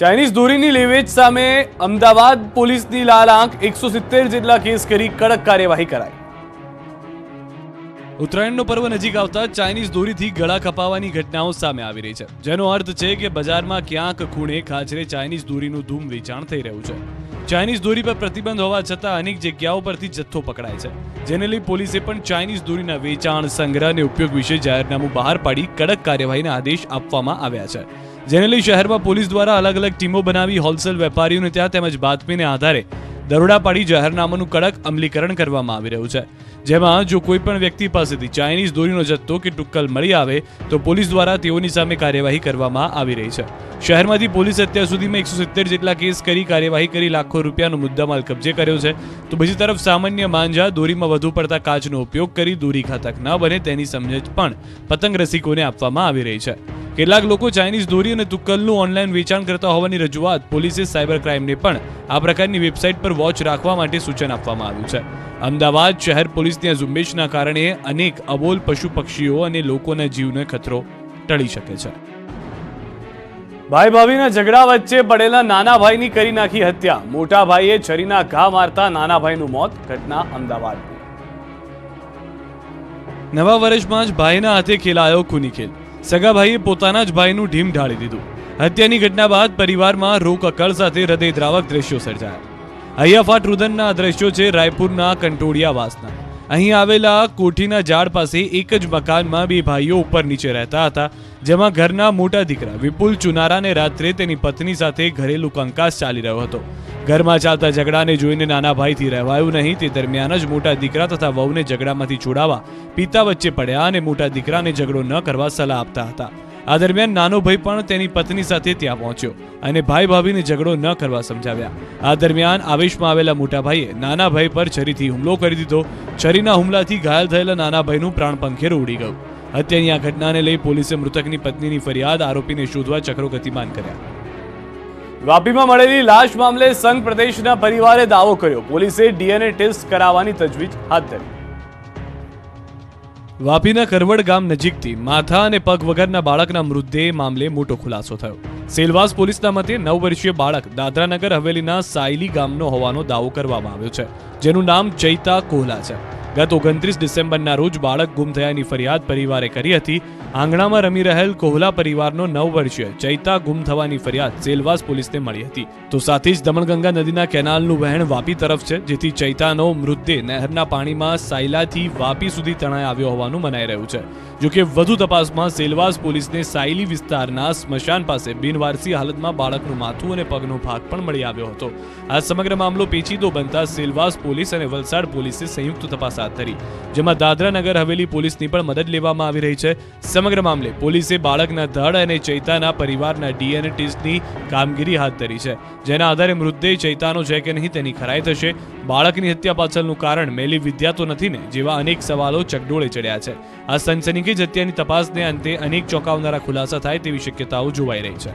Chinese દોરીની લેવેચ સામે અમદાવાદ પોલીસની લાલ આંખ 170 જેટલા કેસ કરી કડક કાર્યવાહી કરાઈ। ઉત્તરાયણનો પર્વ નજીક આવતા ચાઇનીઝ દોરીથી ગળા કપાવવાની ઘટનાઓ સામે આવી રહી છે, જેનો અર્થ છે કે બજારમાં ક્યાંક ખૂણે ખાચરે ચાઇનીઝ દોરીનું ધૂમ વેચાણ થઈ રહ્યું છે। ચાઇનીઝ દોરી પર પ્રતિબંધ હોવા છતાં અનેક જગ્યાઓ પરથી જથ્થો પકડાય છે, જેને લઈ પોલીસે પણ ચાઇનીઝ દોરીના વેચાણ, સંગ્રહ અને ઉપયોગ વિશે જાહેરનામું બહાર પાડી કડક કાર્યવાહીના આદેશ આપવામાં આવ્યા છે, જેને લઈ શહેરમાં પોલીસ દ્વારા અલગ અલગ ટીમો બનાવી હોલસેલ વેપારીઓને ત્યાં તેમજ બાતમીને આધારે દરોડા પાડી જાહેરનામાનું કડક અમલીકરણ કરવામાં આવી રહ્યું છે, જેમાં જો કોઈ પણ વ્યક્તિ પાસેથી ચાઇનીઝ દોરીનો જથ્થો કે ટુક્કલ મળી આવે તો પોલીસ દ્વારા તેઓની સામે કાર્યવાહી કરવામાં આવી રહી છે। શહેરમાંથી પોલીસે અત્યાર સુધીમાં 170 જેટલા કેસ કરી કાર્યવાહી કરી લાખો રૂપિયાનો મુદ્દામાલ કબજે કર્યો છે, તો બીજી તરફ સામાન્ય માંજા દોરીમાં વધુ પડતા કાચનો ઉપયોગ કરી દોરી ઘાતક ન બને તેની સમજણ પણ પતંગ રસિકોને આપવામાં આવી રહી છે। કેટલાક લોકો ચાઇનીઝ દોરી અને તુક્કલનું ઓનલાઈન વેચાણ કરતા હોવાની રજૂઆત પોલીસે સાયબર ક્રાઇમને પણ આ પ્રકારની વેબસાઇટ પર વોચ રાખવા માટે સૂચન આપવામાં આવ્યું છે। અમદાવાદ શહેર પોલીસની આ ઝુંબેશના કારણે અનેક અબોલ પશુ પક્ષીઓ અને લોકોના જીવને ખતરો ટળી શકે છે। ભાઈ ભાભીના ઝઘડા વચ્ચે પડેલા નાના ભાઈની કરી નાખી હત્યા, મોટા ભાઈએ છરીના ઘા મારતા નાના ભાઈનું મોત। ઘટના અમદાવાદ। નવા વર્ષમાં જ ભાઈના હાથે ખેલાયો ખૂની ખેલ, સગા ભાઈએ પોતાના જ ભાઈનું ઢીમ ઢાળી દીધું। હત્યાની ઘટના બાદ પરિવારમાં રોકકળ સાથે હૃદયદ્રાવક દ્રશ્યો સર્જાયા। હૈયાફાટ રુદનના દ્રશ્યો છે રાયપુરના કંટોડિયાવાસના। અહીં આવેલા કોઠીના ઝાડ પાસે એક જ મકાનમાં બે ભાઈઓ ઉપર નીચે રહેતા હતા, જેમાં ઘરના મોટા દીકરા વિપુલ ચુનારાને રાત્રે તેની પત્ની સાથે ઘરેલું કંકાસ ચાલી રહ્યો હતો। ઘરમાં ચાલતા ઝઘડાને જોઈને નાના ભાઈથી રહેવાયું નહીં, તે દરમિયાન જ મોટા દીકરા તથા વહુને ઝઘડામાંથી છોડાવવા પિતા વચ્ચે પડ્યા અને મોટા દીકરાને ઝઘડો ન કરવા સલાહ આપતા હતા। આ દરમિયાન નાનો ભાઈ પણ તેની પત્ની સાથે ત્યાં પહોંચ્યો અને ભાઈ ભાભીને ઝઘડો ન કરવા સમજાવ્યા। આ દરમિયાન આવેશમાં આવેલા મોટા ભાઈએ નાના ભાઈ પર છરીથી હુમલો કરી દીધો। છરીના હુમલાથી ઘાયલ થયેલા નાના ભાઈનું પ્રાણ પંખેર ઉડી ગયું। હત્યાની આ ઘટનાને લઈ પોલીસે મૃતકની પત્નીની ફરિયાદ આરોપીને શોધવા ચક્રો ગતિમાન કર્યા। વાપીમાં મળેલી લાશ મામલે સંઘ પ્રદેશના પરિવારે દાવો કર્યો, પોલીસે ડીએનએ ટેસ્ટ કરાવવાની તજવીજ હાથ ધરી। વાપીના કરવડ ગામ નજીકથી માથા અને પગ વગરના બાળકના મૃતદેહ મામલે મોટો ખુલાસો થયો। સેલવાસ પોલીસના મતે 9 વર્ષીય બાળક દાદરાનગર હવેલીના સાયલી ગામનો હોવાનો દાવો કરવામાં આવ્યો છે, જેનું નામ ચૈતા કોહલા છે। ગત 29 ડિસેમ્બરના રોજ બાળક ગુમ થયાની ફરિયાદ પરિવારે કરી હતી। આંગણામાં રમી રહેલ કોહલા પરિવારનો 9 વર્ષીય ચૈતા ગુમ થવાની ફરિયાદ સેલવાસ પોલીસને મળી હતી, તો સાથે જ દમણગંગા નદીના કેનાલનું વહેણ વાપી તરફ છે, જેથી ચૈતાનો મૃતદેહ નહેરના પાણીમાં સાયલાથી વાપી સુધી તણાઈ આવ્યો હોવાનું મનાઈ રહ્યું છે। જોકે વધુ તપાસમાં સેલવાસ પોલીસને સાયલી વિસ્તારના સ્મશાન પાસે બિનવારસી હાલતમાં બાળકનું માથું અને પગનો ભાગ પણ મળી આવ્યો હતો। આ સમગ્ર મામલો પેચીદો બનતા સેલવાસ પોલીસ અને વલસાડ પોલીસે સંયુક્ત તપાસ હાથ ધરી, જેમાં દાદરાનગર હવેલી પોલીસની પણ મદદ લેવામાં આવી રહી છે। સમગ્ર મામલે પોલીસે બાળકના ધડ અને ચૈતાના પરિવારના ડીએનએ ટેસ્ટની કામગીરી હાથ ધરી છે, જેના આધારે મૃતદેહ ચૈતાનો છે કે નહીં તેની ખરાઈ થશે। બાળકની હત્યા પાછળનું કારણ મેલી વિદ્યા તો નથી ને, જેવા અનેક સવાલો ચકડોળે ચડ્યા છે। આ સનસનીખેજ હત્યાની તપાસને અંતે અનેક ચોંકાવનારા ખુલાસા થાય તેવી શક્યતાઓ જોવાઈ રહી છે।